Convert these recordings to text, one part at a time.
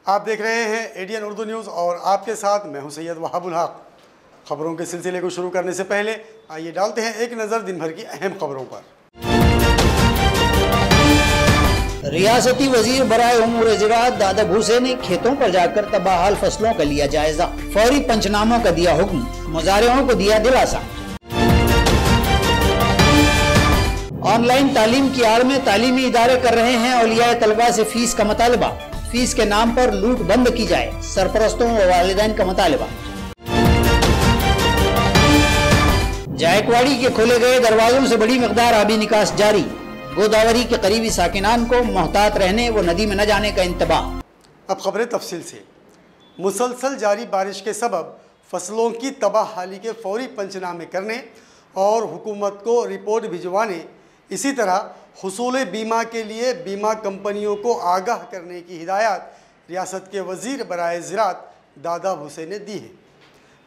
आप देख रहे हैं एडीएन उर्दू न्यूज़ और आपके साथ मैं हूं सैयद वहाबुल हक। खबरों के सिलसिले को शुरू करने से पहले आइए डालते हैं एक नज़र दिन भर की अहम खबरों पर। रियासती वजीर बराए उमूर ज़राअत दादा भूसे ने खेतों पर जाकर तबाहाल फसलों का लिया जायजा, फौरी पंचनामों का दिया हुक्म, मुजारियों को दिया दिलासा। ऑनलाइन तालीम की आड़ में तालीमी इदारे कर रहे हैं औलिया तलबा से फीस का मुतालबा, फीस के नाम पर लूट बंद की जाए, सरपरस्तों व वालिदैन का मुतालबा। जायकवाड़ी के खोले गए दरवाजों से बड़ी मकदार आबी निकास जारी, गोदावरी के करीबी साकिनान को मोहतात रहने व नदी में न जाने का इंतबाह। अब खबरें तफसील से। मुसलसल जारी बारिश के सबब फसलों की तबाहाली के फौरी पंचनामे करने और हुकूमत को रिपोर्ट भिजवाने, इसी तरह हुसूल बीमा के लिए बीमा कंपनियों को आगाह करने की हिदायत रियासत के वज़ीर बराए ज़राअत दादा भूसे ने दी है।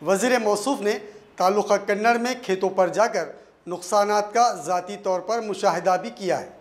वज़ीर मौसूफ़ ने ताल्लुक़ा कन्नड़ में खेतों पर जाकर नुकसानात का ज़ाती तौर पर मुशाहिदा भी किया है।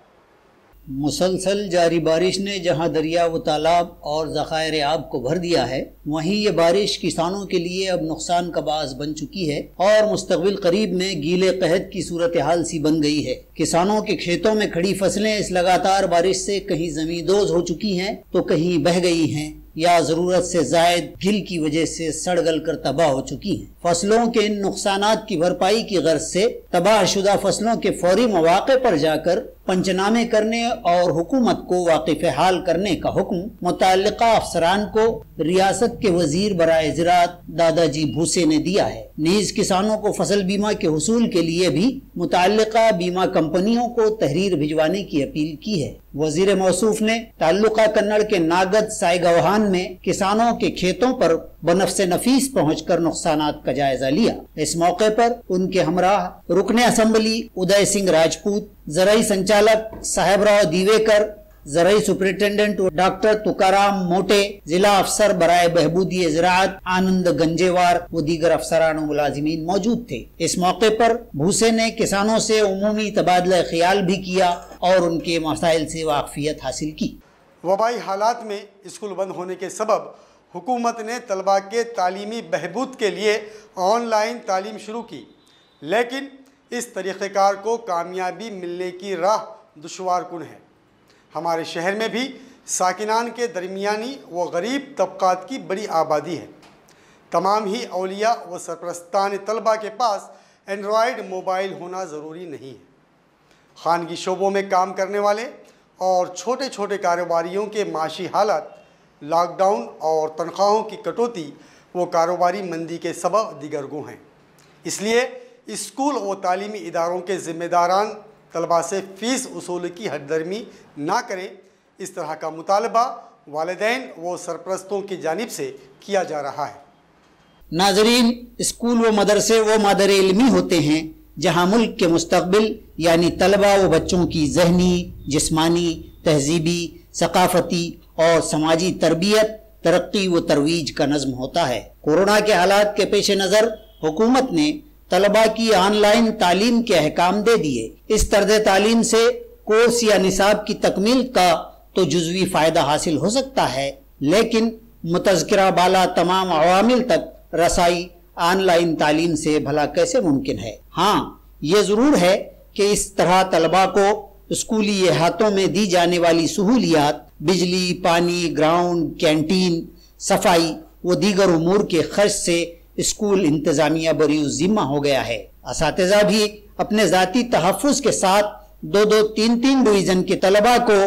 मुसलसल जारी बारिश ने जहां दरिया व तालाब और ज़खायर आब को भर दिया है, वहीं ये बारिश किसानों के लिए अब नुकसान का बास बन चुकी है और मुस्तक़बिल करीब में गीले कहत की सूरत हाल सी बन गई है। किसानों के खेतों में खड़ी फसलें इस लगातार बारिश से कहीं ज़मींदोज़ हो चुकी हैं तो कहीं बह गई हैं या ज़रूरत से ज़ायद गिल की वजह से सड़ गल कर तबाह हो चुकी हैं। फसलों के इन नुकसानात की भरपाई की गर्ज से तबाहशुदा फसलों के फौरी मौके पर जाकर पंचनामे करने और हुकूमत को वाकिफ हाल करने का हुक्म मुताल्लिका अफसरान को रियासत के वजीर बराए ज़राअत दादाजी भूसे ने दिया है। नीज किसानों को फसल बीमा के हुसूल के लिए भी मुताल्लिका बीमा कंपनियों को तहरीर भिजवाने की अपील की है। वजीर मौसूफ ने ताल्लुका कन्नड़ के नागद सायगवाहान में किसानों के खेतों पर बनफ़्से नफीस पहुंचकर नुकसानात का जायजा लिया। इस मौके पर उनके हमराह रुकने असम्बली उदय सिंह राजपूत, ज़राई संचालक साहेबराव दीवेकर, ज़राई सुपरिटेंडेंट डॉक्टर तुकाराम मोटे, जिला अफसर बराए बहबूदी ज़राअत आनंद गंजेवार व दीगर अफसरान व मुलाजिमीन मौजूद थे। इस मौके पर भूसे ने किसानों से उमूमी तबादला ख्याल भी किया और उनके मसाइल से वाकफियत हासिल की। वबाई हालात में स्कूल बंद होने के सबब हुकूमत ने तलबा के तालीमी बहबूद के लिए ऑनलाइन तालीम शुरू की, लेकिन इस तरीक़ेकार को कामयाबी मिलने की राह दुश्वार कुन है। हमारे शहर में भी साकिनान के दरमियानी व गरीब तबक़ात की बड़ी आबादी है। तमाम ही औलिया व सरपरस्तान तलबा के पास एंड्रॉयड मोबाइल होना ज़रूरी नहीं है। खानगी शोबों में काम करने वाले और छोटे छोटे कारोबारियों के माशी हालत, लॉकडाउन और तनख्वाहों की कटौती व कारोबारी मंदी के सबब दीगर गो हैं। इसलिए स्कूल व तालीमी इदारों के ज़िम्मेदारान तलबा से फ़ीस वसूल की हददर्मी ना करें, इस तरह का मुतालबा वालिदैन व सरपरस्तों की जानिब से किया जा रहा है। नाज़रीन, स्कूल व मदरसे व मादर इल्मी होते हैं जहाँ मुल्क के मुस्तक़बिल यानी तलबा व बच्चों की ज़हनी, जिस्मानी, तहजीबी, सकाफ़ती और समाजी तरबियत, तरक्की व तरवीज का नज़्म होता है। कोरोना के हालात के पेश नज़र हुकूमत ने तलबा की ऑनलाइन तालीम के अहकाम दे दिए। इस तर्ज़ तालीम से कोर्स या निसाब की तकमील का तो जुज़वी फ़ायदा हासिल हो सकता है, लेकिन मुतज़किरा बाला तमाम अवामिल तक रसाई ऑनलाइन तालीम से भला कैसे मुमकिन है। हाँ, ये ज़रूर है कि इस तरह तलबा को स्कूली अहातों में दी जाने वाली सहूलियात, बिजली, पानी, ग्राउंड, कैंटीन, सफाई व दीगर उमूर के खर्च से स्कूल इंतज़ामिया बरी ज़िम्मा हो गया है। असातिज़ा भी अपने ज़ाती तहफ़्फ़ुज़ के साथ 2-2, 3-3 डिवीज़न के तलबा को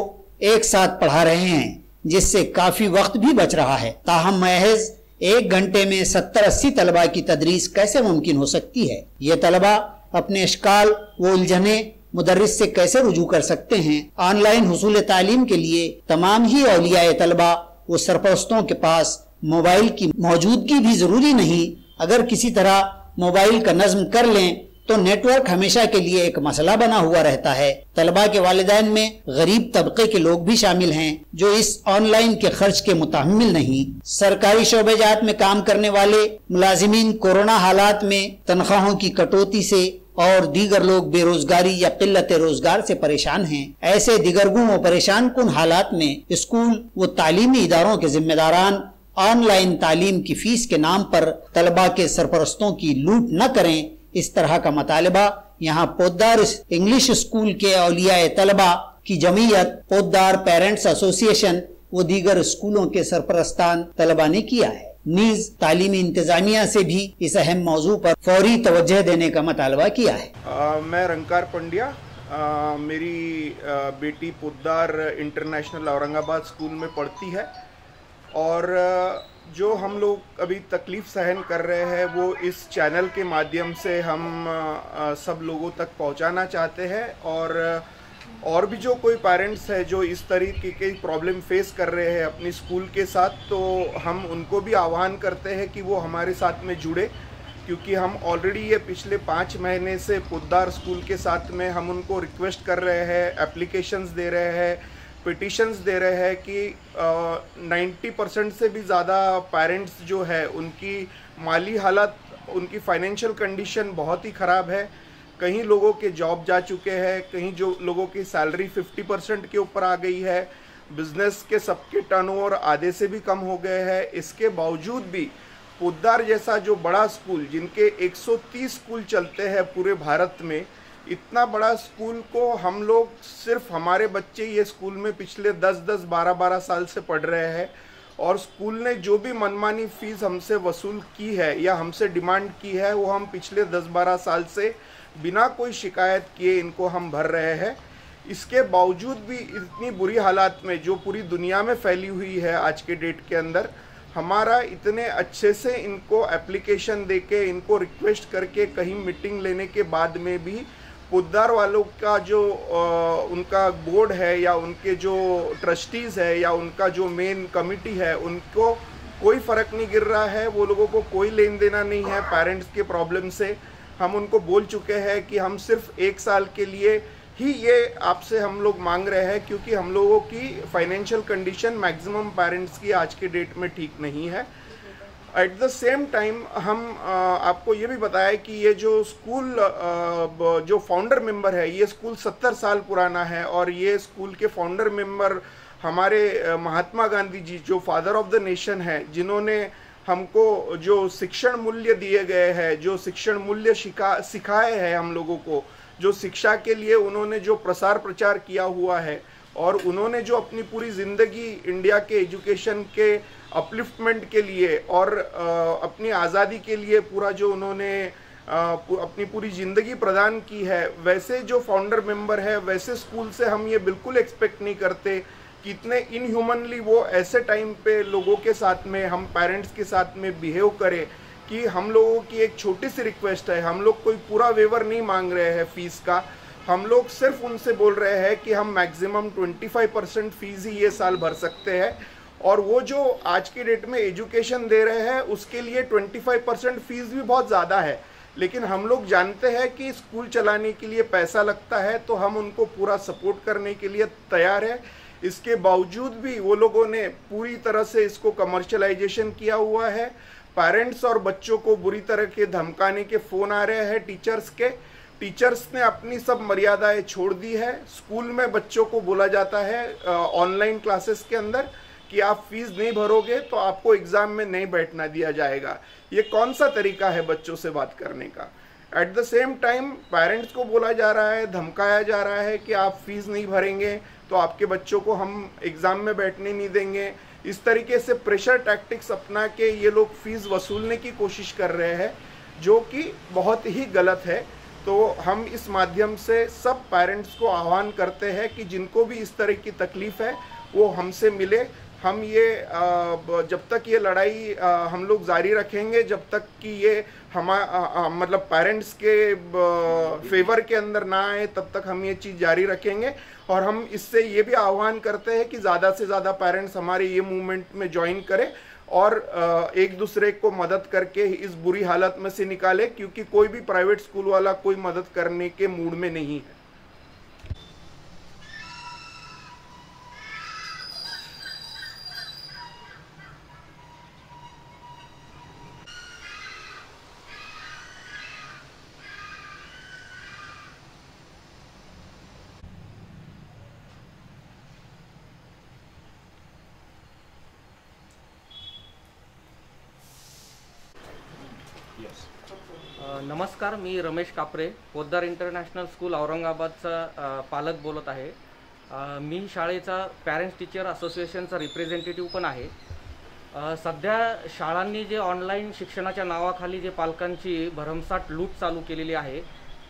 एक साथ पढ़ा रहे हैं, जिससे काफ़ी वक्त भी बच रहा है। ताहम महज 1 घंटे में 70-80 तलबा की तदरीस कैसे मुमकिन हो सकती है। ये तलबा अपने इश्काल व उलझने मुदर्रिस से कैसे रुजू कर सकते हैं। ऑनलाइन हुसूल तालीम के लिए तमाम ही औलिया तलबा व सरपरस्तों के पास मोबाइल की मौजूदगी भी ज़रूरी नहीं। अगर किसी तरह मोबाइल का नज़्म कर लें तो नेटवर्क हमेशा के लिए एक मसला बना हुआ रहता है। तलबा के वालिदैन में गरीब तबके के लोग भी शामिल हैं जो इस ऑनलाइन के खर्च के मुतहम्मिल नहीं। सरकारी शोबेजात में काम करने वाले मुलाजिमीन कोरोना हालात में तनख्वाहों की कटौती से और दीगर लोग बेरोजगारी या किल्लत रोजगार से परेशान हैं। ऐसे दिगरगुं व परेशान कुन हालात में स्कूल व तालीमी इदारों के जिम्मेदारान ऑनलाइन तालीम की फीस के नाम पर तलबा के सरपरस्तों की लूट न करें, इस तरह का मुतालबा यहाँ पोद्दार इंग्लिश स्कूल के औलियाए तलबा की जमीयत, पोद्दार पेरेंट्स एसोसिएशन व दीगर स्कूलों के सरपरस्तान तलबा ने किया है। नीज तालीमी इंतजामिया से भी इस अहम मौजू पर फौरी तवज्जो देने का मुतालबा किया है। मैं रंकार पंड्या, मेरी बेटी पोद्दार इंटरनेशनल औरंगाबाद स्कूल में पढ़ती है और जो हम लोग अभी तकलीफ़ सहन कर रहे हैं वो इस चैनल के माध्यम से हम सब लोगों तक पहुंचाना चाहते हैं। और भी जो कोई पेरेंट्स है जो इस तरीके के प्रॉब्लम फेस कर रहे हैं अपनी स्कूल के साथ, तो हम उनको भी आह्वान करते हैं कि वो हमारे साथ में जुड़े, क्योंकि हम ऑलरेडी ये पिछले 5 महीने से पोद्दार स्कूल के साथ में हम उनको रिक्वेस्ट कर रहे हैं, एप्लीकेशंस दे रहे हैं, पिटिशंस दे रहे हैं कि 90% से भी ज़्यादा पेरेंट्स जो है उनकी माली हालत, उनकी फाइनेंशियल कंडीशन बहुत ही ख़राब है। कहीं लोगों के जॉब जा चुके हैं, कहीं जो लोगों की सैलरी 50% के ऊपर आ गई है, बिजनेस के सबके टर्नओवर आधे से भी कम हो गए हैं। इसके बावजूद भी पोद्दार जैसा जो बड़ा स्कूल, जिनके 130 स्कूल चलते हैं पूरे भारत में, इतना बड़ा स्कूल को हम लोग सिर्फ हमारे बच्चे ये स्कूल में पिछले 10-10, 12-12 साल से पढ़ रहे हैं और स्कूल ने जो भी मनमानी फ़ीस हमसे वसूल की है या हमसे डिमांड की है वो हम पिछले 10-12 साल से बिना कोई शिकायत किए इनको हम भर रहे हैं। इसके बावजूद भी इतनी बुरी हालात में जो पूरी दुनिया में फैली हुई है आज के डेट के अंदर, हमारा इतने अच्छे से इनको एप्लीकेशन देके, इनको रिक्वेस्ट करके, कहीं मीटिंग लेने के बाद में भी पोद्दार वालों का जो उनका बोर्ड है या उनके जो ट्रस्टीज़ है या उनका जो मेन कमिटी है, उनको कोई फ़र्क नहीं गिर रहा है। वो लोगों को कोई लेन देना नहीं है पेरेंट्स के प्रॉब्लम से। हम उनको बोल चुके हैं कि हम सिर्फ 1 साल के लिए ही ये आपसे हम लोग मांग रहे हैं, क्योंकि हम लोगों की फाइनेंशियल कंडीशन मैक्सिमम पेरेंट्स की आज के डेट में ठीक नहीं है। एट द सेम टाइम हम आपको ये भी बताया कि ये जो स्कूल जो फाउंडर मेंबर है, ये स्कूल 70 साल पुराना है और ये स्कूल के फाउंडर मेंबर हमारे महात्मा गांधी जी, जो फादर ऑफ द नेशन है, जिन्होंने हमको जो शिक्षण मूल्य दिए गए हैं, जो शिक्षण मूल्य सिखाए हैं हम लोगों को, जो शिक्षा के लिए उन्होंने जो प्रसार प्रचार किया हुआ है और उन्होंने जो अपनी पूरी ज़िंदगी इंडिया के एजुकेशन के अपलिफ्टमेंट के लिए और अपनी आज़ादी के लिए पूरा जो उन्होंने अपनी पूरी ज़िंदगी प्रदान की है, वैसे जो फाउंडर मेंबर है, वैसे स्कूल से हम ये बिल्कुल एक्सपेक्ट नहीं करते कि इतने इनह्यूमनली वो ऐसे टाइम पे लोगों के साथ में, हम पेरेंट्स के साथ में बिहेव करें। कि हम लोगों की एक छोटी सी रिक्वेस्ट है, हम लोग कोई पूरा वेवर नहीं मांग रहे हैं फ़ीस का, हम लोग सिर्फ उनसे बोल रहे हैं कि हम मैक्सिमम 25% फ़ीस ही ये साल भर सकते हैं और वो जो आज की डेट में एजुकेशन दे रहे हैं उसके लिए 25% फ़ीस भी बहुत ज़्यादा है। लेकिन हम लोग जानते हैं कि स्कूल चलाने के लिए पैसा लगता है, तो हम उनको पूरा सपोर्ट करने के लिए तैयार है। इसके बावजूद भी वो लोगों ने पूरी तरह से इसको कमर्शलाइजेशन किया हुआ है। पेरेंट्स और बच्चों को बुरी तरह के धमकाने के फ़ोन आ रहे हैं टीचर्स के। टीचर्स ने अपनी सब मर्यादाएं छोड़ दी है। स्कूल में बच्चों को बोला जाता है ऑनलाइन क्लासेस के अंदर कि आप फीस नहीं भरोगे तो आपको एग्ज़ाम में नहीं बैठना दिया जाएगा। ये कौन सा तरीका है बच्चों से बात करने का? At the same time parents को बोला जा रहा है, धमकाया जा रहा है कि आप फीस नहीं भरेंगे तो आपके बच्चों को हम एग्ज़ाम में बैठने नहीं देंगे। इस तरीके से प्रेशर टैक्टिक्स अपना के ये लोग फीस वसूलने की कोशिश कर रहे हैं, जो कि बहुत ही गलत है। तो हम इस माध्यम से सब पेरेंट्स को आह्वान करते हैं कि जिनको भी इस तरह की तकलीफ़ है वो हमसे मिले। हम ये जब तक ये लड़ाई हम लोग जारी रखेंगे, जब तक कि ये मतलब पेरेंट्स के फेवर के अंदर ना आए, तब तक हम ये चीज़ जारी रखेंगे। और हम इससे ये भी आह्वान करते हैं कि ज़्यादा से ज़्यादा पेरेंट्स हमारे ये मूवमेंट में ज्वाइन करें और एक दूसरे को मदद करके इस बुरी हालत में से निकाले, क्योंकि कोई भी प्राइवेट स्कूल वाला कोई मदद करने के मूड में नहीं है। नमस्कार, मी रमेश कापरे, पोद्दार इंटरनॅशनल स्कूल औरंगाबादचा पालक बोलत आहे. मी शाळेचा पॅरेंट्स टीचर असोसिएशनचा रिप्रेझेंटेटिव्ह पण आहे. सध्या शाळांनी जे ऑनलाईन शिक्षणाच्या नावाखाली जे पालकांची भरमसाठ लूट चालू केलेली आहे,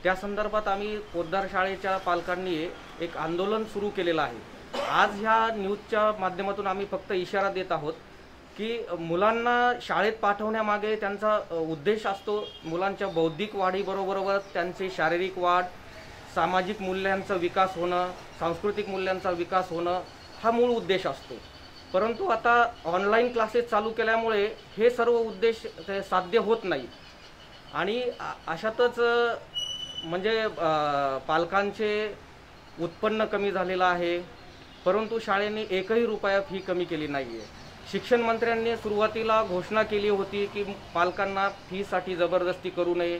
त्या संदर्भात आम्ही पोद्दार शाळेच्या पालकांनी एक आंदोलन सुरू केलेलं आहे. आज ह्या न्यूजच्या माध्यमातून आम्ही फक्त इशारा देत आहोत की मुलांना शाळेत पाठवण्यामागे त्यांचा उद्देश असतो मुलांच्या बौद्धिक वाढीबरोबरच त्यांची शारीरिक वाढ, सामाजिक मूल्यांचा विकास होणं, सांस्कृतिक मूल्यांचा विकास होणं हा मूळ उद्देश असतो. परंतु आता ऑनलाईन क्लासेस चालू केल्यामुळे हे सर्व उद्देश साध्य होत नाही आणि अशातच म्हणजे पालकांचे उत्पन्न कमी झालेलं आहे, परंतु शाळेने एकही रुपया फी कमी केली नाही आहे. शिक्षण मंत्र्यांनी सुरुवातीला घोषणा केली होती की पालकांना फीसाठी जबरदस्ती करू नये.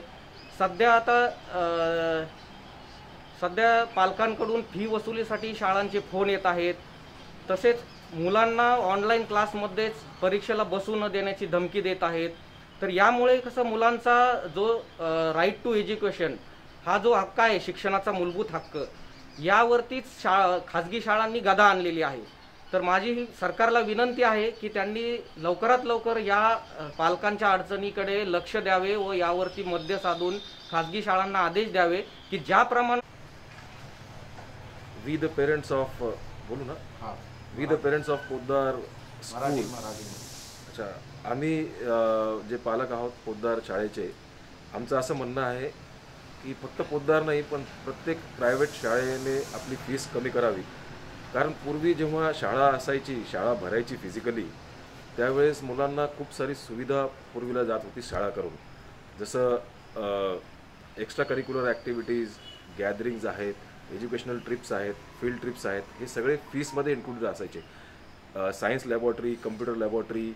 सध्या पालकांकडून फी वसुलीसाठी शाळांचे फोन येत आहेत. तसेच मुलांना ऑनलाईन क्लासमध्येच परीक्षेला बसू न देण्याची धमकी देत आहेत. तर यामुळे कसं मुलांचा जो राईट टू एज्युकेशन हा जो हक्क आहे, शिक्षणाचा मूलभूत हक्क, यावरतीच खाजगी शाळांनी गदा आणलेली आहे. तर माझी सरकारला विनंती आहे की त्यांनी लवकरात लवकर या पालकांच्या अडचणीकडे लक्ष द्यावे व यावरती मध्य साधून खाजगी शाळांना आदेश द्यावे की ज्याप्रमाणे वी द पेरेंट्स ऑफ बोलू ना, we the parents of Poddar school. अच्छा, आम्ही जे पालक आहोत पोद्दार शाळेचे, आमचं असं म्हणणं आहे की फक्त पोद्दार नाही पण प्रत्येक प्रायव्हेट शाळेने आपली फीस कमी करावी. कारण पूर्वी जेव्हा शाळा असायची, शाळा भरायची फिजिकली, त्यावेळेस मुलांना खूप सारी सुविधा पुरविल्या जात होती शाळा करून. जसं एक्स्ट्रा करिक्युलर ॲक्टिव्हिटीज, गॅदरिंग्ज आहेत, एज्युकेशनल ट्रिप्स आहेत, फील्ड ट्रिप्स आहेत, हे सगळे फीसमध्ये इन्क्लूड असायचे. सायन्स लॅबॉरेटरी, कम्प्युटर लॅबॉरेटरी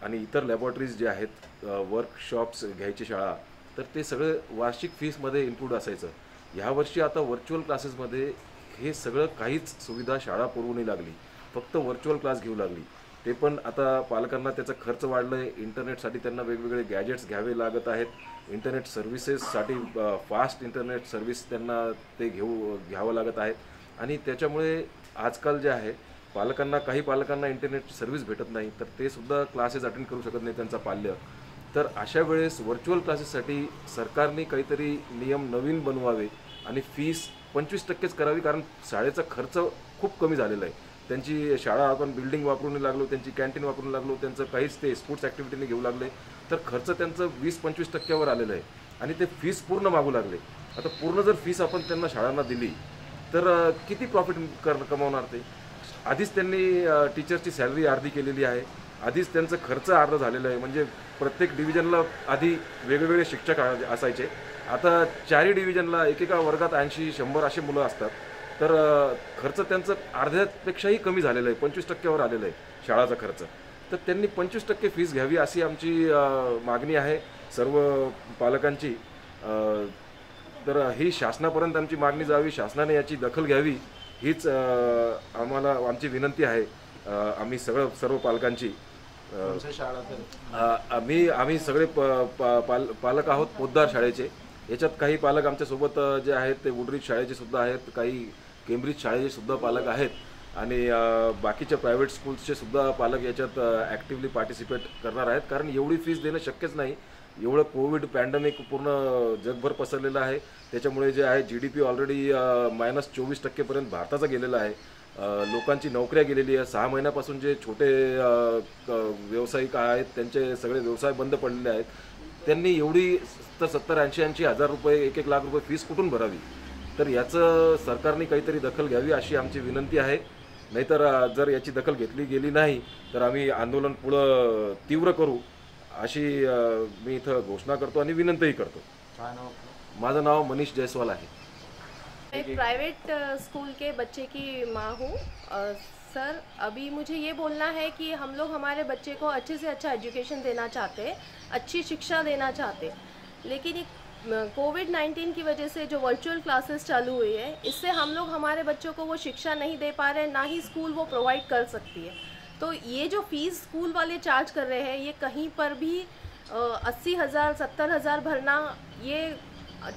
आणि इतर लॅबॉरेटरीज जे आहेत, वर्कशॉप्स घ्यायची शाळा, तर ते सगळं वार्षिक फीसमध्ये इन्क्लूड असायचं. ह्यावर्षी आता व्हर्च्युअल क्लासेसमध्ये हे सगळं काहीच सुविधा शाळा पुरवू नाही लागली, फक्त व्हर्च्युअल क्लास घेऊ लागली. ते पण आता पालकांना त्याचा खर्च वाढला आहे. इंटरनेटसाठी त्यांना वेगवेगळे गॅजेट्स घ्यावे लागत आहेत. इंटरनेट सर्व्हिसेससाठी फास्ट इंटरनेट सर्व्हिस त्यांना ते घ्यावं लागत आहेत. आणि त्याच्यामुळे आजकाल जे आहे, काही पालकांना इंटरनेट सर्व्हिस भेटत नाही, तर ते सुद्धा क्लासेस अटेंड करू शकत नाही त्यांचा पाल्य. तर अशा वेळेस व्हर्च्युअल क्लासेससाठी सरकारने काहीतरी नियम नवीन बनवावे आणि फीस 25% करावी. कारण शाळेचा खर्च खूप कमी झालेला आहे. त्यांची शाळा आपण बिल्डिंग वापरून लागलो, त्यांची कॅन्टीन वापरून लागलो, त्यांचं काहीच ते स्पोर्ट्स ॲक्टिव्हिटीने घेऊ लागले, तर खर्च त्यांचं 20-25% आलेलं आहे आणि ते फीस पूर्ण मागू लागले. आता पूर्ण जर फीस आपण त्यांना शाळांना दिली तर किती प्रॉफिट कमावणार ते? आधीच त्यांनी टीचरची सॅलरी अर्धी केलेली आहे, आधीच त्यांचं खर्च अर्धा झालेला आहे. म्हणजे प्रत्येक डिव्हिजनला आधी वेगवेगळे शिक्षक असायचे, आता 4 डिव्हिजनला एकेका वर्गात 80-100 असे मुलं असतात. तर खर्च त्यांचं अर्ध्यापेक्षाही कमी झालेलं आहे, 25% आलेलं आहे शाळाचा खर्च. तर त्यांनी 25% फीस घ्यावी अशी आमची मागणी आहे सर्व पालकांची. तर ही शासनापर्यंत आमची मागणी जावी, शासनाने याची दखल घ्यावी, हीच आमची विनंती आहे. आम्ही सर्व पालकांची आम्ही सगळे पालक आहोत पोद्दार शाळेचे. याच्यात काही पालक आमच्यासोबत जे आहेत ते वुडरीज शाळेचे सुद्धा आहेत, काही केम्ब्रिज शाळेचे सुद्धा पालक आहेत आणि बाकीच्या प्रायव्हेट स्कूल्सचे सुद्धा पालक याच्यात ॲक्टिव्हली पार्टिसिपेट करणार आहेत. कारण एवढी फीस देणं शक्यच नाही. एवढं कोविड पॅन्डेमिक पूर्ण जगभर पसरलेलं आहे. त्याच्यामुळे जे आहे GDP ऑलरेडी -24% भारताचा गेलेला आहे. लोकांची नोकऱ्या गेलेली आहे. 6 महिन्यापासून जे छोटे व्यावसायिक आहेत त्यांचे सगळे व्यवसाय बंद पडलेले आहेत. त्यांनी एवढी 70-80 हजार रुपये, 1-1 लाख रुपये फीस कुठून भरावी? तर याचं सरकारने काहीतरी दखल घ्यावी अशी आमची विनंती आहे. नाहीतर जर याची दखल घेतली गेली नाही तर आम्ही आंदोलन पुढं तीव्र करू अशी मी इथं घोषणा करतो आणि विनंतीही करतो. माझं नाव मनीष जयस्वाल आहे. मैं प्राइवेट स्कूल के बच्चे की माँ हूँ. सर, अभी मुझे ये बोलना है कि हम लोग हमारे बच्चे को अच्छे से अच्छा एजुकेशन देना चाहते हैं, अच्छी शिक्षा देना चाहते हैं, लेकिन कोविड-19 की वजह से जो वर्चुअल क्लासेस चालू हुई है, इससे हम लोग हमारे बच्चों को वो शिक्षा नहीं दे पा रहे, ना ही स्कूल वो प्रोवाइड कर सकती है. तो ये जो फीस स्कूल वाले चार्ज कर रहे हैं, ये कहीं पर भी 80,000 70,000 भरना ये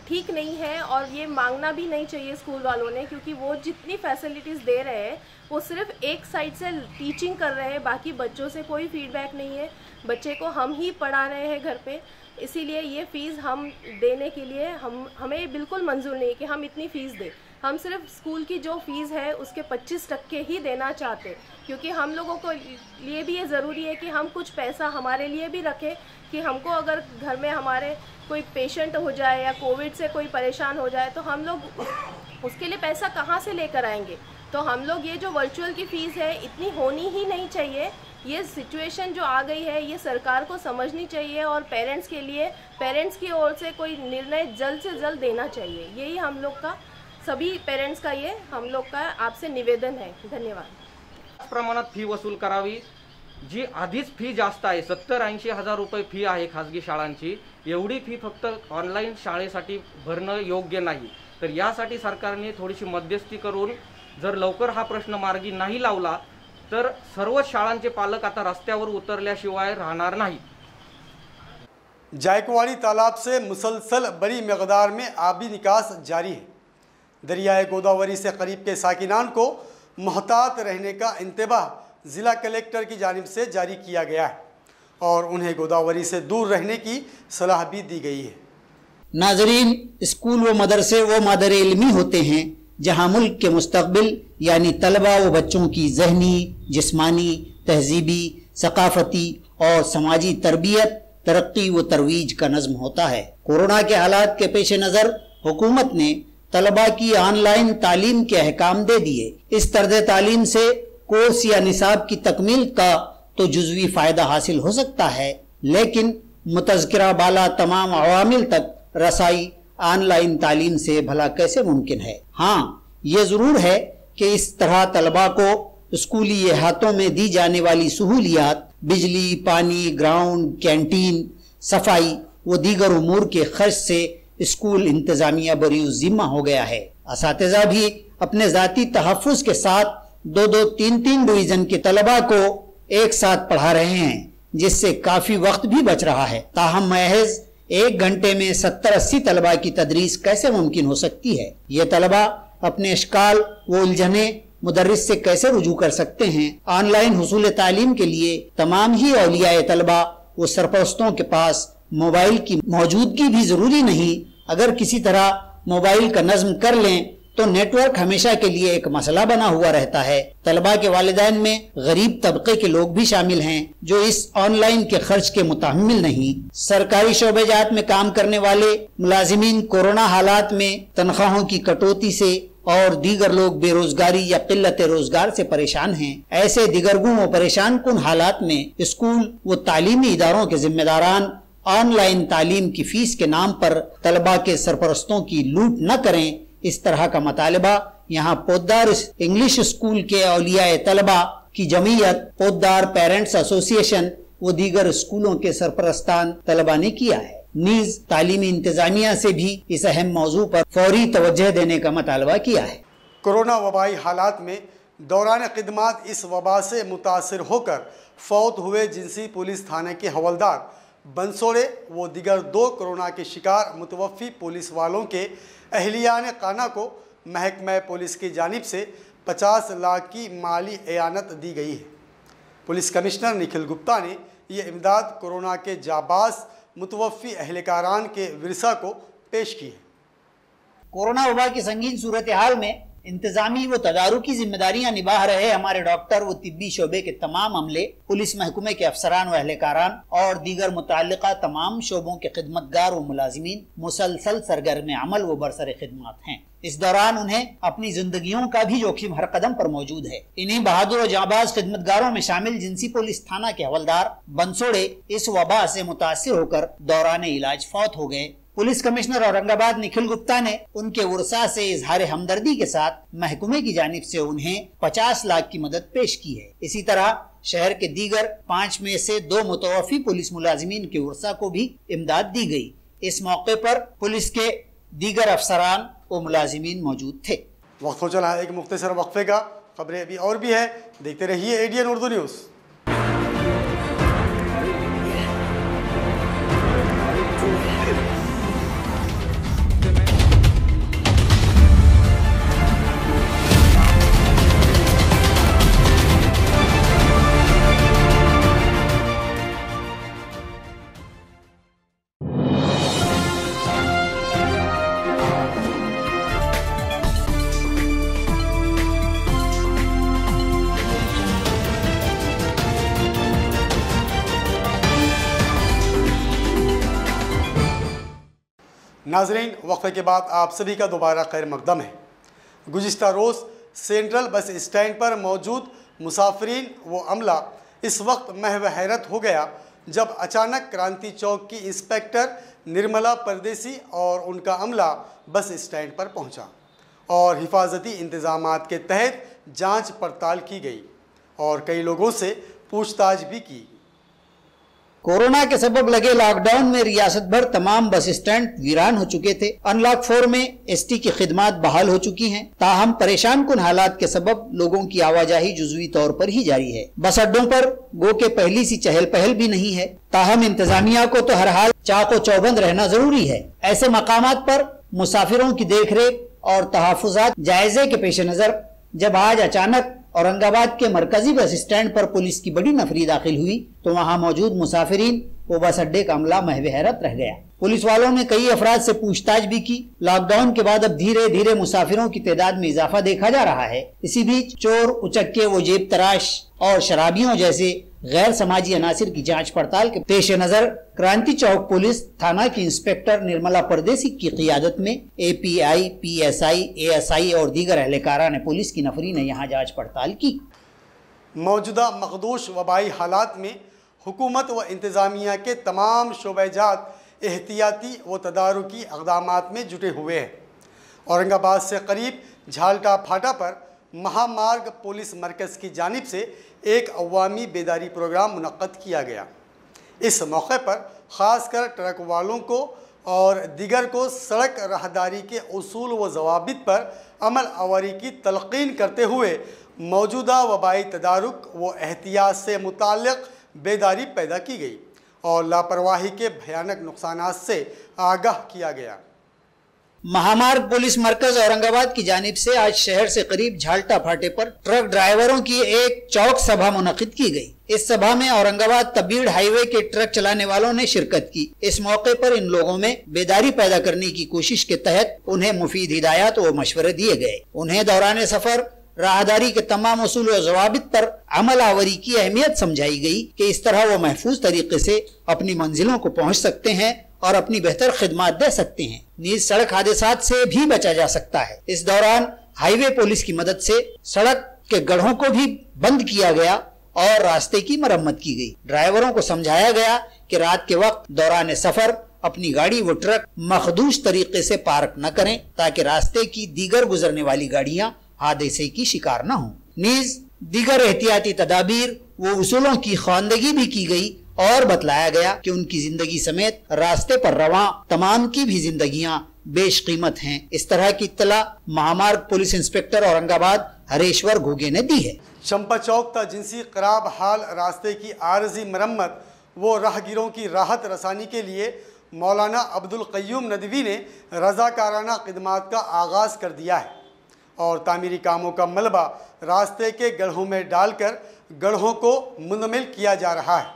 ठीक नहीं है और ये मांगना भी नहीं चाहिए स्कूल वालों ने, क्योंकि वो जितनी फैसिलिटीज़ दे रहे हैं वो सिर्फ एक साइड से टीचिंग कर रहे हैं, बाकी बच्चों से कोई फीडबैक नहीं है। बच्चे को हम ही पढ़ा रहे हैं घर पे, इसीलिए ये फ़ीस हम देने के लिए हमें बिल्कुल मंजूर नहीं कि हम इतनी फ़ीस दें। हम सिर्फ स्कूल की जो फ़ीस है उसके 25% ही देना चाहते, क्योंकि हम लोगों को लिए भी ये ज़रूरी है कि हम कुछ पैसा हमारे लिए भी रखें कि हमको अगर घर में हमारे कोई पेशेंट हो जाए या कोविड से कोई परेशान हो जाए तो हम लोग उसके लिए पैसा कहाँ से लेकर आएंगे। तो हम लोग ये जो वर्चुअल की फ़ीस है इतनी होनी ही नहीं चाहिए। ये सिचुएशन जो आ गई है ये सरकार को समझनी चाहिए और पेरेंट्स की ओर से कोई निर्णय जल्द से जल्द देना चाहिए। यही हम लोग का, सभी पेरेंट्स का ये हम लोग का आपसे निवेदन है। धन्यवाद। प्रमाणात फी वसूल करावी। जी आधीच फी जास्त आहे, 70-80 हजार रुपये फी आहे खाजगी शाळांची, एवढी फी फक्त ऑनलाईन शाळेसाठी भरणं योग्य नाही। तर यासाठी सरकारने थोडीशी मध्यस्थी करून जर लवकर हा प्रश्न मार्गी नाही लावला तर सर्व शाळांचे पालक आता रस्त्यावर उतरल्याशिवाय राहणार नाही। जायकवाड़ी तालाब से मुसलसल बड़ी मकदार में आबी निकास जारी है। दरियाए गोदावरी से करीब के साकिनान को मोहतात रहने का इंतबाह ज़िला कलेक्टर की जानिब से जारी किया गया है और उन्हें गोदावरी से दूर रहने की सलाह भी दी गई है। नाजरीन, स्कूल व मदरसे वो मादर इल्मी होते हैं जहाँ मुल्क के मुस्तकबिल यानी तलबा व बच्चों की जहनी, जिस्मानी, तहजीबी, सकाफती और समाजी तरबियत, तरक्की व तरवीज का नज़्म होता है। कोरोना के हालात के पेश नज़र हुकूमत ने तलबा की ऑनलाइन तालीम के अहकाम दे दिए। इस तर्ज तालीम से कोर्स या निसाब की तकमील का तो जुज़वी फ़ायदा हासिल हो सकता है, लेकिन मुतज़किरा बाला तमाम अवामिल तक रसाई ऑनलाइन तालीम से भला कैसे मुमकिन है। हाँ, ये ज़रूर है कि इस तरह तलबा को स्कूली अहातों में दी जाने वाली सहूलियात, बिजली, पानी, ग्राउंड, कैंटीन, सफाई व दीगर उमूर के खर्च से स्कूल इंतज़ामिया बरीउ ज़िम्मा हो गया है। असातिज़ा भी अपने ज़ाती तहफ़्फ़ुज़ के साथ 2-2, 3-3 डिवीज़न के तलबा को एक साथ पढ़ा रहे हैं, जिससे काफ़ी वक्त भी बच रहा है। ताहम महज 1 घंटे में 70-80 तलबा की तदरीस कैसे मुमकिन हो सकती है। ये तलबा अपने इश्काल व उलझने मुदर्रिस से कैसे रुजू कर सकते हैं। ऑनलाइन हुसूल तालीम के लिए तमाम ही औलियाए तलबा व सरपरस्तों के पास मोबाइल की मौजूदगी भी ज़रूरी नहीं। अगर किसी तरह मोबाइल का नज़्म कर लें तो नेटवर्क हमेशा के लिए एक मसला बना हुआ रहता है। तलबा के वालिदैन में गरीब तबके के लोग भी शामिल हैं जो इस ऑनलाइन के खर्च के मुतहम्मिल नहीं। सरकारी शोबेजात में काम करने वाले मुलाजिमीन कोरोना हालात में तनख्वाहों की कटौती से और दीगर लोग बेरोजगारी या किल्लत रोजगार से परेशान हैं। ऐसे दिगरगुं व परेशान कुन हालात में स्कूल व तालीमी इदारों के जिम्मेदारान ऑनलाइन तालीम की फीस के नाम पर तलबा के सरपरस्तों की लूट न करें। इस तरह का मुतालबा यहाँ पोद्दार इंग्लिश स्कूल के औलियाए तलबा की जमीयत, पोद्दार पेरेंट्स एसोसिएशन व दीगर स्कूलों के सरपरस्तान तलबा ने किया है। नीज तालीमी इंतजामिया से भी इस अहम मौजू पर फौरी तवज्जो देने का मुतालबा किया है। कोरोना वबाई हालात में दौरान खिदमात इस वबा से मुतासर होकर फौत हुए जिनसी पुलिस थाने के हवलदार बंसोड़े वो दिगर 2 कोरोना के शिकार मुतवफ़ी पुलिस वालों के अहलियान खाना को महकमा पुलिस की जानिब से 50 लाख की माली एयानत दी गई है। पुलिस कमिश्नर निखिल गुप्ता ने यह इमदाद कोरोना के जाबाज मुतवफ़ी अहलकारान के विरसा को पेश की है। कोरोना वबा की संगीन सूरत हाल में इंतजामी व तदारुकी जिम्मेदारियां निभा रहे हमारे डॉक्टर व तिब्बी शोबे के तमाम अमले, पुलिस महकमे के अफसरान व अहलकारान और दीगर मुताल्लिका तमाम शोबों के खिदमतगार व मुलाजिमीन मुसलसल सरगर्म अमल व बरसर खिदमत हैं। इस दौरान उन्हें अपनी जिंदगियों का भी जोखिम हर कदम पर मौजूद है। इन्हीं बहादुर और जाबाज खिदमतगारों में शामिल जिनसी पुलिस थाना के हवलदार बंसोड़े इस वबा से मुतासिर होकर दौरान इलाज फौत हो गए। पुलिस कमिश्नर औरंगाबाद निखिल गुप्ता ने उनके उर्सा से इजहार हमदर्दी के साथ महकमे की जानिब से उन्हें 50 लाख की मदद पेश की है। इसी तरह शहर के दीगर 5 में से 2 मुतवफ़ी पुलिस मुलाजिमीन के उर्सा को भी इमदाद दी गई। इस मौके पर पुलिस के दीगर अफसरान व मुलाजिमीन मौजूद थे। वक्त हो चला है एक मुख्तसर वक्फे का। खबरें अभी और भी है, देखते रहिए ADN उर्दू न्यूज़। नाजरीन, वक्फे के बाद आप सभी का दोबारा खैर मकदम है। गुज़िश्ता रोज़ सेंट्रल बस स्टैंड पर मौजूद मुसाफिरीन व अमला इस वक्त महव हैरत हो गया जब अचानक क्रांति चौक की इंस्पेक्टर निर्मला परदेसी और उनका अमला बस स्टैंड पर पहुंचा और हिफाजती इंतज़ामात के तहत जांच पड़ताल की गई और कई लोगों से पूछताछ भी की। कोरोना के सबब लगे लॉकडाउन में रियासत भर तमाम बस स्टैंड वीरान हो चुके थे। अनलॉक 4 में एसटी की खिदमात बहाल हो चुकी हैं। ताहम परेशान कुन हालात के सबब लोगों की आवाजाही जुज़वी तौर पर ही जारी है। बस अड्डों पर गो के पहली सी चहल पहल भी नहीं है। ताहम इंतजामिया को तो हर हाल चाको चौबंद रहना जरूरी है। ऐसे मकामात पर मुसाफिरों की देखरेख और तहफ़्फ़ुज़ात जायजे के पेश नज़र जब आज अचानक औरंगाबाद के मरकजी बस स्टैंड पर पुलिस की बड़ी नफरी दाखिल हुई तो वहां मौजूद मुसाफिरीन व बस अड्डे का अमला महव हैरत रह गया। पुलिस वालों ने कई अफराद से पूछताछ भी की। लॉकडाउन के बाद अब धीरे धीरे मुसाफिरों की तादाद में इजाफा देखा जा रहा है। इसी बीच चोर, उचक्के व जेब तराश और शराबियों जैसे गैर समाजी अनासिर की जांच पड़ताल के पेश नजर क्रांति चौक पुलिस थाना की इंस्पेक्टर निर्मला परदेसी की क़ियादत में API, PSI, ASI और दीगर अहलकारा ने पुलिस की नफरी ने यहाँ जांच पड़ताल की। मौजूदा मखदूश वबाई हालात में हुकूमत व इंतज़ामिया के तमाम शोबेजात एहतियाती व तदारुकी इक़दामात में जुटे हुए हैं। औरंगाबाद से करीब झालटा फाटा पर महामार्ग पुलिस मरकज़ की जानिब से एक अवामी बेदारी प्रोग्राम मुनक़्क़द किया गया। इस मौके पर ख़ासकर ट्रक वालों को और दिगर को सड़क राहदारी के उसूल व ज़वाबित पर अमल आवारी की तलक़ीन करते हुए मौजूदा वबाई तदारुक व एहतियात से मुताल्लिक़ बेदारी पैदा की गई और लापरवाही के भयानक नुकसानात से आगाह किया गया। महामार्ग पुलिस मरकज औरंगाबाद की जानिब से आज शहर से करीब झालटा फाटे पर ट्रक ड्राइवरों की एक चौक सभा मुनक़िद की गई। इस सभा में औरंगाबाद तबीड़ हाईवे के ट्रक चलाने वालों ने शिरकत की। इस मौके पर इन लोगों में बेदारी पैदा करने की कोशिश के तहत उन्हें मुफीद हिदायत व मशवरे दिए गए। उन्हें दौरान सफर राहदारी के तमाम उसूल व ज़वाबित पर अमल आवरी की अहमियत समझाई गई कि इस तरह वो महफूज तरीके से अपनी मंजिलों को पहुँच सकते हैं और अपनी बेहतर खिदमत दे सकते हैं। नीज सड़क हादसात से भी बचा जा सकता है। इस दौरान हाईवे पुलिस की मदद से सड़क के गड्ढों को भी बंद किया गया और रास्ते की मरम्मत की गई। ड्राइवरों को समझाया गया कि रात के वक्त दौरान सफर अपनी गाड़ी व ट्रक मखदूश तरीके से पार्क न करें ताकि रास्ते की दीगर गुजरने वाली गाड़ियां हादसे की शिकार न हों। नीज दीगर एहतियाती तदाबीर व उसूलों की ख्वानदगी भी की गई और बतलाया गया कि उनकी जिंदगी समेत रास्ते पर रवां तमाम की भी जिंदगियां बेशकीमत हैं। इस तरह की इत्तला महामार्ग पुलिस इंस्पेक्टर औरंगाबाद हरेश्वर घोगे ने दी है। चंपा चौक तक जिनसी खराब हाल रास्ते की आरजी मरम्मत व राहगीरों की राहत रसानी के लिए मौलाना अब्दुल क़य्यूम नदवी ने रज़ाकाराना खिदमात का आगाज़ कर दिया है और तामीरी कामों का मलबा रास्ते के गड्ढों में डालकर गड्ढों को मुंदमिल किया जा रहा है।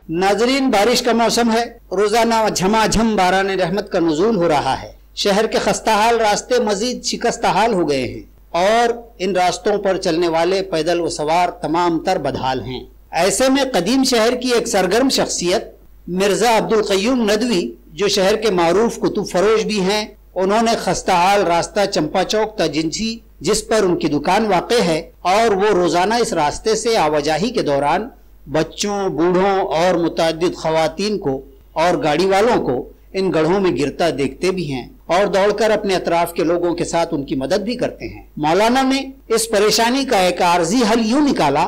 नाजरीन, बारिश का मौसम है। रोजाना झमाझम बारान रहमत का नुज़ूल हो रहा है। शहर के खस्ताहाल रास्ते मजीद शिकस्तहाल हो गए हैं और इन रास्तों पर चलने वाले पैदल व सवार तमाम तर बदहाल हैं। ऐसे में कदीम शहर की एक सरगर्म शख्सियत मिर्जा अब्दुल क़य्यूम नदवी, जो शहर के मारूफ कुतुब फरोश भी हैं, उन्होंने खस्ताहाल रास्ता चंपा चौक तजिंसी, जिस पर उनकी दुकान वाक़ है, और वो रोजाना इस रास्ते से आवाजाही के दौरान बच्चों, बूढ़ों और मुतअद्दिद ख़वातीन को और गाड़ी वालों को इन गड्ढों में गिरता देखते भी हैं और दौड़कर अपने अतराफ के लोगों के साथ उनकी मदद भी करते हैं। मौलाना ने इस परेशानी का एक आर्जी हल यूँ निकाला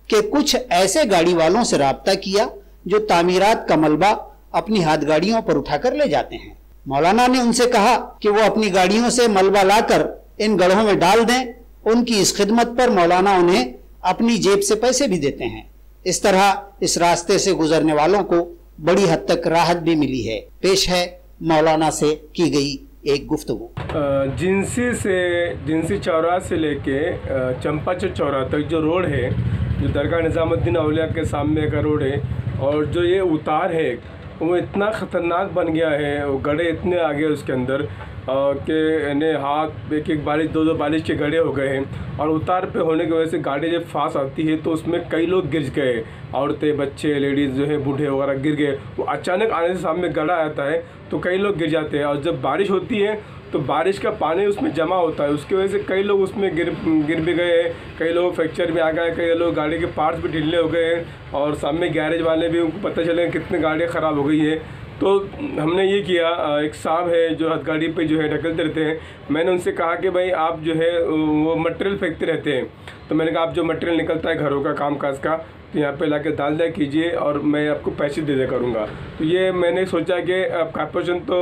कि कुछ ऐसे गाड़ी वालों से राब्ता किया जो तामीरात का मलबा अपनी हाथ गाड़ियों पर उठाकर ले जाते हैं। मौलाना ने उनसे कहा कि वो अपनी गाड़ियों से मलबा लाकर इन गड्ढों में डाल दें। उनकी इस खिदमत पर मौलाना उन्हें अपनी जेब से पैसे भी देते हैं। इस तरह इस रास्ते से गुजरने वालों को बड़ी हद तक राहत भी मिली है। पेश है मौलाना से की गई एक गुफ्तगू। जिनसी चौराहा से लेके चंपा चौराहा तक जो रोड है, जो दरगाह निज़ामुद्दीन औलिया के सामने का रोड है, और जो ये उतार है वो इतना ख़तरनाक बन गया है, वो गड्ढे इतने आ गए उसके अंदर कि इन्हें हाथ एक बारिश दो बारिश के गड्ढे हो गए हैं। और उतार पे होने की वजह से गाड़ी जब फास्ट आती है तो उसमें कई लोग गिर गए, औरतें, बच्चे, लेडीज़ जो है, बूढ़े वगैरह गिर गए। वो अचानक आने से सामने गड्ढा आता है तो कई लोग गिर जाते हैं। और जब बारिश होती है तो बारिश का पानी उसमें जमा होता है, उसकी वजह से कई लोग उसमें गिर भी गए हैं, कई लोग फ्रैक्चर में आ गए, कई लोग गाड़ी के पार्ट्स भी ढीले हो गए हैं, और सामने गैरेज वाले भी उनको पता चले कितनी गाड़ियाँ ख़राब हो गई है। तो हमने ये किया, एक साहब है जो हथगाड़ी पे जो है ढकलते रहते हैं, मैंने उनसे कहा कि भाई आप जो है वो मटेरियल फेंकते रहते हैं, तो मैंने कहा आप जो मटेरियल निकलता है घरों का काम काज का तो यहाँ पे लाके डाल दिया कीजिए और मैं आपको पैसे दे दिया करूँगा। तो ये मैंने सोचा कि अब कॉर्पोरेशन तो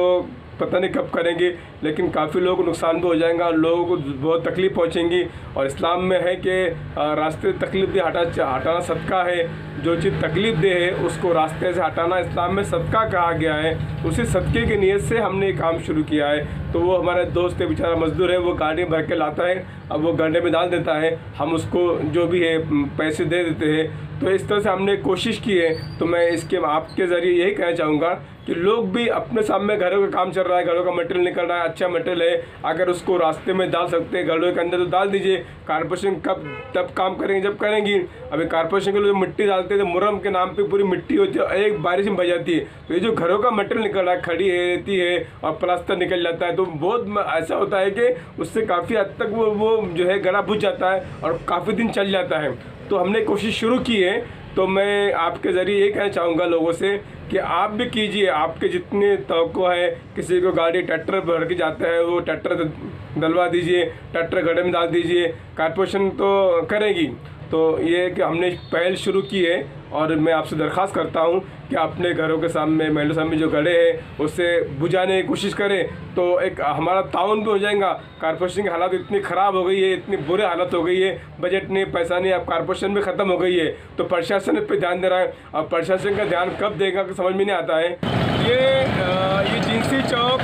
पता नहीं कब करेंगे, लेकिन काफ़ी लोगों को नुकसान भी हो जाएगा, लोगों को बहुत तकलीफ़ पहुँचेंगी। और इस्लाम में है कि रास्ते तकलीफ़ दे हटाना सदका है, जो चीज़ तकलीफ़ दे है उसको रास्ते से हटाना इस्लाम में सदका कहा गया है। उसी सदक़े की नीयत से हमने ये काम शुरू किया है। तो वो हमारा दोस्त है, बेचारा मज़दूर है, वो गाड़ी भर के लाता है, अब वो गड्ढे में डाल देता है, हम उसको जो भी है पैसे दे देते हैं। तो इस तरह से हमने कोशिश की है। तो मैं इसके आपके ज़रिए यही कहना चाहूँगा कि लोग भी अपने सामने घरों का काम चल रहा है, घरों का मटेरियल निकल रहा है, अच्छा मटेरियल है, अगर उसको रास्ते में डाल सकते हैं घरों के अंदर तो डाल दीजिए। कॉर्पोरेशन कब तब काम करेंगे जब करेंगी। अभी कॉर्पोरेशन के लोग मिट्टी डालते हैं तो मुरम के नाम पे पूरी मिट्टी होती है, एक बारिश में बह जाती है। तो ये जो घरों का मटेरियल निकल रहा है, खड़ी है, रेती है और प्लास्टर निकल जाता है, तो बहुत ऐसा होता है कि उससे काफ़ी हद तक वो जो है गला बुझ जाता है और काफ़ी दिन चल जाता है। तो हमने कोशिश शुरू की है। तो मैं आपके ज़रिए ये कहना चाहूँगा लोगों से कि आप भी कीजिए, आपके जितने तवक्को है, किसी को गाड़ी ट्रैक्टर भर के जाता है वो ट्रैक्टर डलवा दीजिए, ट्रैक्टर गड्ढे में डाल दीजिए, कॉर्पोरेशन तो करेगी। तो ये कि हमने पहल शुरू की है और मैं आपसे दरख्वास्त करता हूँ कि अपने घरों के सामने महलों सामने जो गड्ढे हैं उससे बुझाने की कोशिश करें, तो एक हमारा ताउन भी हो जाएगा। कॉर्पोरेशन की हालत इतनी ख़राब हो गई है, इतनी बुरी हालत हो गई है, बजट नहीं, पैसा नहीं, अब कॉर्पोरेशन भी ख़त्म हो गई है। तो प्रशासन इस पर ध्यान दे रहा है, अब प्रशासन का ध्यान कब देगा कि समझ में नहीं आता है। ये जिंसी चौक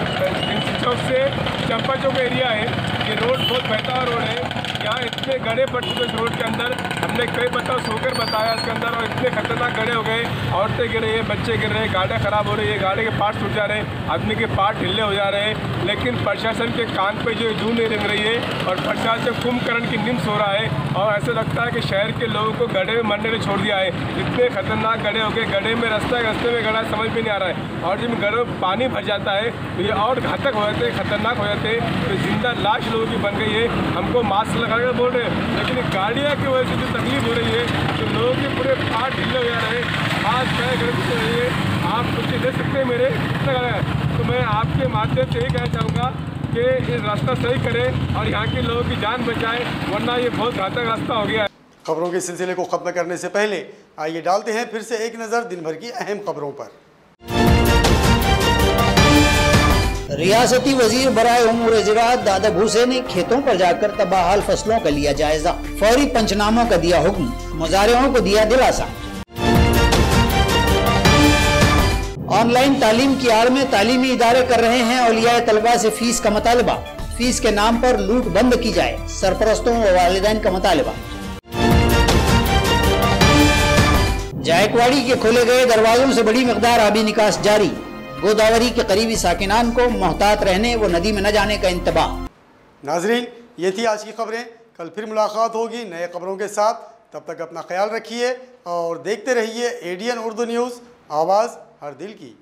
से चंपा चौक एरिया है, ये रोड बहुत बहता रोड है। यहाँ इतने गड्ढे पड़ चुके इस रोड के अंदर, हमने कई बताओ सोकर बताया इसके अंदर, और इतने खतरनाक गड्ढे हो गए, औरतें गिर रही है, बच्चे गिर रहे हैं, गाड़ियाँ ख़राब हो रही है, गाड़ी के पार्ट्स टूट जा रहे हैं, आदमी के पार्ट ढीले हो जा रहे हैं। लेकिन प्रशासन के कान पे जो जूं नहीं रंग रही है और प्रशासन कुंभकर्ण की निम्स हो रहा है, और ऐसा लगता है कि शहर के लोगों को गड्ढे में मरने ने छोड़ दिया है। इतने खतरनाक गड्ढे हो गए, गड्ढे में रास्ते में गड्ढा समझ में नहीं आ रहा है, और जब गड्ढे में पानी भर जाता है तो ये और घातक हो जाते हैं, खतरनाक हो जाते हैं। तो जिंदा लाश लोगों की बन गई है। हमको मास्क लगाकर बोल रहे हैं, लेकिन गाड़ियाँ की वजह से जो तकलीफ हो रही है, तो लोगों के पूरे पार्ट ढीले हो जा रहे हैं, हाथ पैर गर्म हो रही है। आप कुछ दे सकते हैं मेरे, तो मैं आपके माध्यम से यही कहना चाहूँगा कि ये रास्ता सही करें और यहाँ के लोगों की जान बचाएं, वरना ये बहुत घातक रास्ता हो गया है। खबरों के सिलसिले को ख़त्म करने से पहले आइए डालते हैं फिर से एक नज़र दिन भर की अहम खबरों पर। रियासती वजीर बराए उमूर ज़राअत दादा भूसे ने खेतों पर जाकर तबाहाल फसलों का लिया जायजा, फौरी पंचनामों का दिया हुक्म, मुजारियों को दिया दिलासा। ऑनलाइन तालीम की आड़ में तालीमी इदारे कर रहे हैं औलियाए तलबा से फीस का मुतालबा, फीस के नाम पर लूट बंद की जाए, सरपरस्तों व वालिदैन का मुतालबा। जायकवाड़ी के खोले गए दरवाजों से बड़ी मकदार आबी निकास जारी, गोदावरी के करीबी साकिनान को मोहतात रहने व नदी में न जाने का इंतबाह। नाजरीन, ये थी आज की खबरें, कल फिर मुलाकात होगी नए खबरों के साथ। तब तक अपना ख्याल रखिए और देखते रहिए ADN उर्दू न्यूज़, आवाज़ हर दिल की।